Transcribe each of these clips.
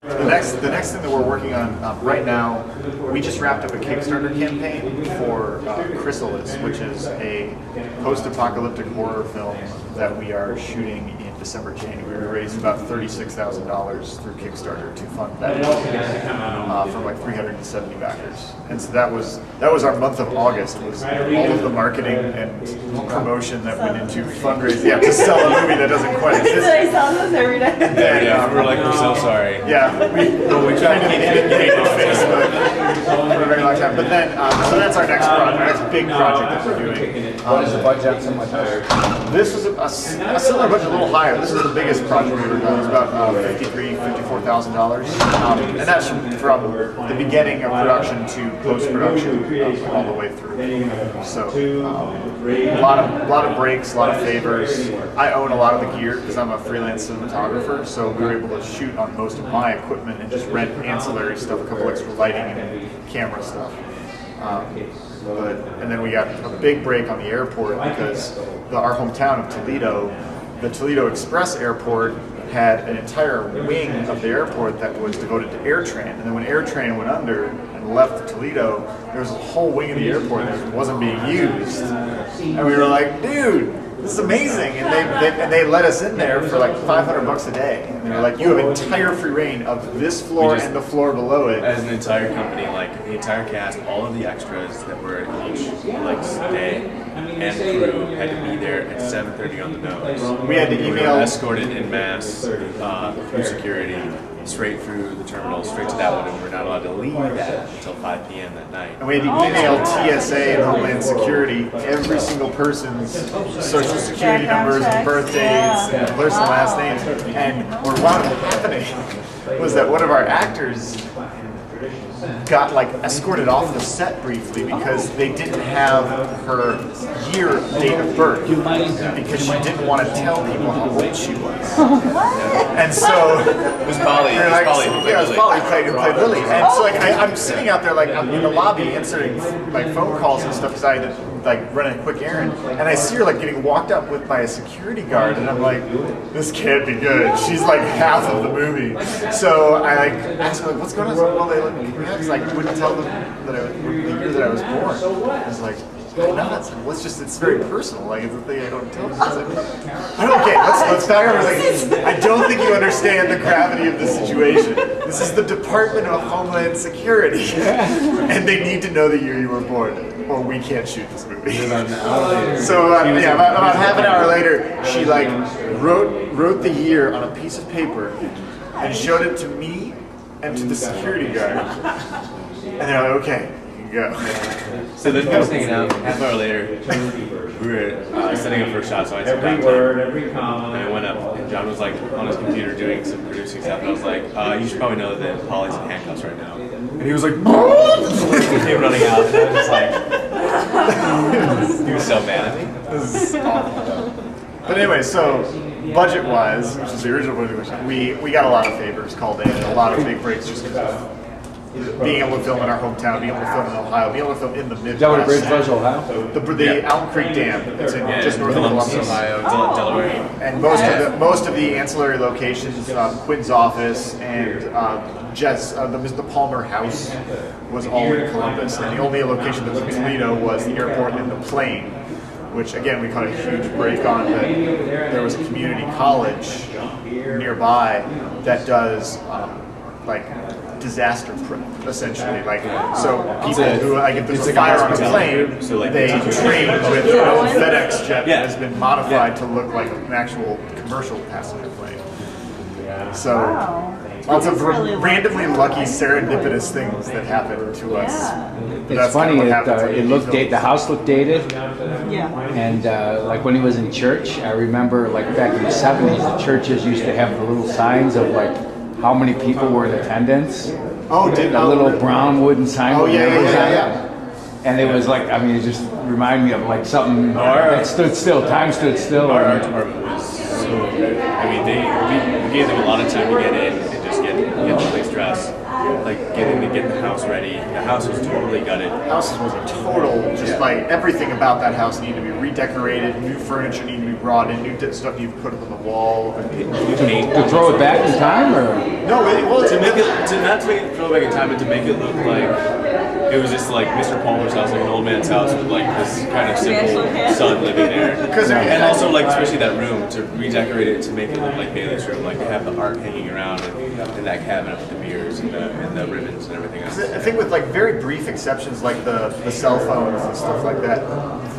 The next thing that we're working on right now, we just wrapped up a Kickstarter campaign for Chrysalis, which is a post-apocalyptic horror film that we are shooting in December, January. We raised about $36,000 through Kickstarter to fund that from like 370 backers. And so that was our month of August. It was all of the marketing and promotion that went into fundraising. Yeah, to sell a movie that doesn't quite exist. I saw this every day. And, we were like, we're so sorry. Yeah, we tried to get it on Facebook for a very long time. But then, so that's our next project, our next big project that we're doing. What is the budget so much higher? This was a similar budget, a little higher. This is the biggest project we've ever done. It was about $54,000. And that's from the beginning of production to post-production, all the way through. So, a lot of breaks, a lot of favors. I own a lot of the gear because I'm a freelance cinematographer, so we were able to shoot on most of my equipment and just rent ancillary stuff, a couple extra lighting and camera stuff. And then we got a big break on the airport because our hometown of Toledo, the Toledo Express Airport, had an entire wing of the airport that was devoted to AirTran. And then when AirTran went under and left Toledo, there was a whole wing of the airport that wasn't being used. And we were like, dude, this is amazing. And they let us in there for like $500 a day. And they were like, you have entire free reign of this floor and the floor below it. As an entire company, like the entire cast, all of the extras that were at each like day and crew had to be there at 7:30 on the nose. We had to email, escorted en masse through security, straight through the terminal, straight to that one, and we're not allowed to leave that until 5 p.m. that night. And we had to email TSA and Homeland Security every single person's social security numbers and birth dates and first and last names. And what wound up happening was that one of our actors got like escorted off the set briefly because they didn't have her date of birth because she didn't want to tell people how old she was. And so it was Polly. Yeah, it was Polly who played Lily. And so like I'm sitting out there like I'm in the lobby answering like phone calls and stuff because I had to like run a quick errand, and I see her like getting walked up with by a security guard, and I'm like, this can't be good. She's like half of the movie. So I like asked her like, what's going on? Well, they look because I wouldn't tell them that the year that I was born. I was like, no, it's very personal. Like, it's a thing I don't tell people. Okay, let's back up. Like, I don't think you understand the gravity of the situation. This is the Department of Homeland Security, and they need to know the year you were born, or we can't shoot this movie. So about half an hour later, she like wrote the year on a piece of paper and showed it to me and to the security guard, and they're like, okay. Go. So then we were hanging out. Half an hour later, we were setting up for a shot, so I had some downtime. And I went up, and John was like on his computer doing some producing stuff, and I was like, you should probably know that Polly's in handcuffs right now. And he was like, he came running out, and I was just like, he was so mad at me. This is awful. But anyway, so budget-wise, which is the original budget, we got a lot of favors called in, a lot of big breaks just because of being able to film in our hometown, being able to film in Ohio, being able to film in the Midwest. Is that what a bridge was, Ohio? The Allen Creek Dam. It's in just north of Columbus, Ohio, Delaware. And most of the ancillary locations, Quinn's office and the Palmer House was all in Columbus. And the only location that was in Toledo was the airport and the plane, which again we caught a huge break on. But there was a community college nearby that does like disaster prep, essentially. Like, so people who, like, if there's a fire on a plane, so like they train with a FedEx jet that has been modified to look like an actual commercial passenger plane. So, lots of randomly lucky serendipitous things that happen to us. It's funny. The house looked dated. Yeah. And like when he was in church, I remember like back in the 70s, the churches used to have the little signs of like how many people were in attendance. A little brown wooden sign. Oh yeah. And it was like, I mean, it just reminded me of like something that stood still. Time stood still. Our department was so good. I mean, we gave them a lot of time to get in and just get the place dressed. like getting to get the house ready. The house was totally gutted. House was a total, just like everything about that house needed to be redecorated, new furniture needed to be brought in, new stuff needed to be put up on the wall. To throw it back in time, or No, well, To make it, not to make it throw back in time, but to make it look like it was just like Mr. Palmer's house, like an old man's house with like this kind of simple son living there. And also like especially that room, to redecorate it to make it look like Bailey's room, like to have the art hanging around in that cabinet with the mirrors and the ribbons and everything else. I think with like very brief exceptions like the cell phones and stuff like that,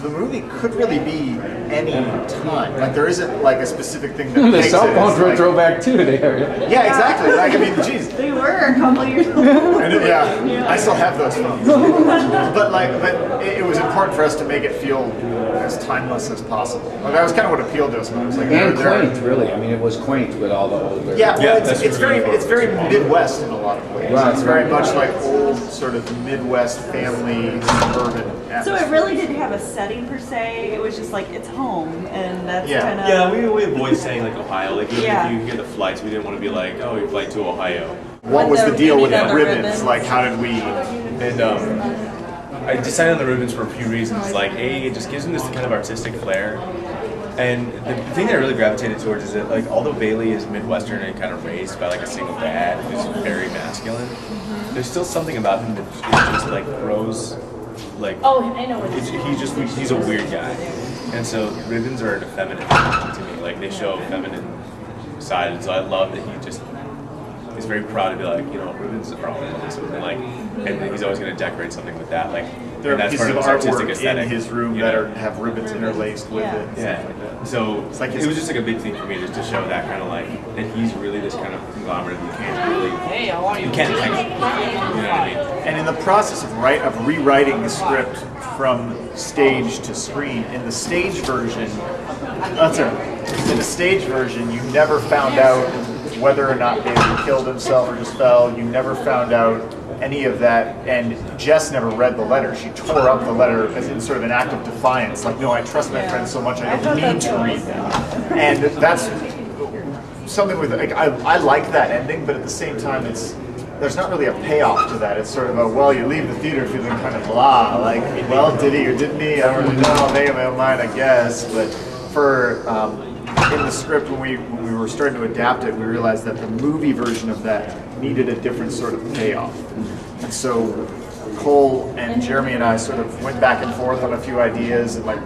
the movie could really be any time. Like there isn't like a specific thing that the makes cell it. phones were a Like, throwback too. They are. yeah, exactly. Like I mean, geez. They were a couple years old. Yeah, I still have those phones. but it was important for us to make it feel as timeless as possible. Like, that was kind of what appealed to us. It was like And quaint, really. I mean, it was quaint with all the older. yeah, well, that's it's very Midwest in a lot of ways. Right, It's very much like old sort of Midwest family suburban atmosphere. So it really didn't have a setting per se. It was just like it's home, and that's Yeah. kind of Yeah, we avoid saying like Ohio. Like even Yeah. if you hear the flights, we didn't want to be like, oh, we flight to Ohio. What was But the deal with the the ribbons? ribbons. Like, how did we? And I decided on the ribbons for a few reasons. Like, A, it just gives them this kind of artistic flair. And the thing that I really gravitated towards is that, like, although Bailey is Midwestern and kind of raised by like a single dad who's very masculine, there's still something about him that just like grows, like. Oh, I know what He's a weird guy, and so ribbons are effeminate to me. Like they show a feminine side, and so I love that he just is very proud to be like, you know, ribbons are all and like, and he's always going to decorate something with that. Like, There and are that's pieces part of of his artistic artwork aesthetic in his room you that know? have ribbons interlaced with Yeah. it. And Yeah. stuff like that. So like it his- was just like a big thing for me just to show that kind of like that he's really this kind of conglomerate. You can't really, you can't think. You know what I mean? And in the process of rewriting the script from stage to screen, in the stage version, in the stage version, you never found out whether or not David killed himself or just fell. You never found out any of that, and Jess never read the letter. She tore up the letter as in sort of an act of defiance, like, no, I trust my friend so much I don't need to read that. And that's something with, like, I like that ending, but at the same time, there's not really a payoff to that. It's sort of a, well, you leave the theater feeling kind of blah, like, well, did he or didn't he? I don't really know, made up my own mind, I guess. But for, in the script, when we were starting to adapt it, we realized that the movie version of that needed a different sort of payoff. And so Cole and Jeremy and I sort of went back and forth on a few ideas and like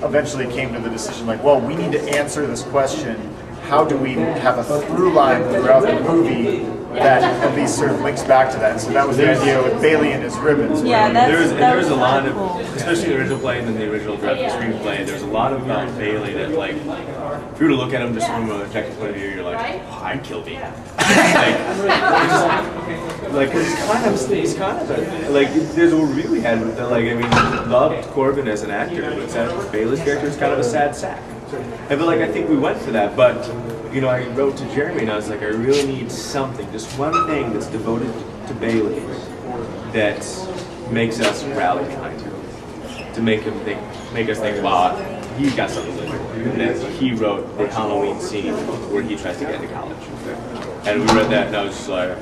eventually came to the decision like, well, we need to answer this question. How do we have a through line throughout the movie that at least sort of links back to that? So that was the idea with Bailey and his ribbons. Yeah, that's- There was a was lot kinda of, cool. especially the original play and then the original draft screenplay, there's a lot about Bailey that, like, if you were to look at him just from a objective point of view, you're like, oh, I'd kill me. Like, cause he's kind of a, like, there's a review we had with the, like, I mean, loved Corbin as an actor, but said Bailey's character is kind of a sad sack. And but like, I think we went for that, but, you know, I wrote to Jeremy and I was like, I really need something, just one thing that's devoted to Bailey that makes us rally behind him, to make us think, wow, he's got something to live for. And then he wrote the Halloween scene where he tries to get into college. And we read that and I was just like,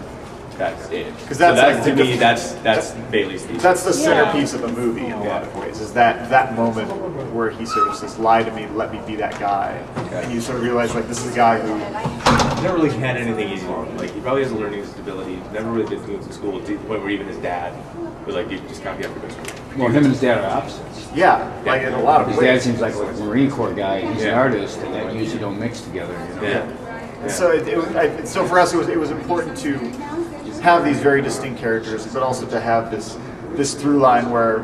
that's it. Because that's, so like, to me, that's Bailey's theme. That's the centerpiece of the movie in a lot of ways, is that moment where he sort of says, lie to me, let me be that guy. And you sort of realize, like, this is a guy who... He never really had anything easy on him. Like, he probably has a learning disability, never really did things in school, to the point where even his dad was like, you just can't get up to this. Well, him and his dad are opposites. Yeah, like in a lot of His ways. dad seems like a Marine Corps guy. He's an Yeah. artist, and that usually don't mix together. You know? Yeah. So so for us, it was important to have these very distinct characters, but also to have this through line where,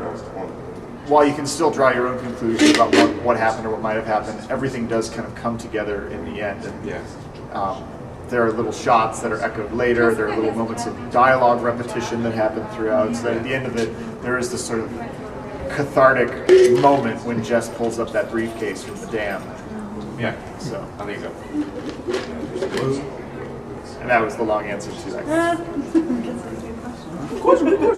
while you can still draw your own conclusions about what happened or what might have happened, everything does kind of come together in the end. And, Yeah. there are little shots that are echoed later. There are little moments of dialogue repetition that happen throughout. So that at the end of it, there is this sort of cathartic moment when Jess pulls up that briefcase from the dam. Yeah. So, I think so. and that was the long answer to that. That's a good question.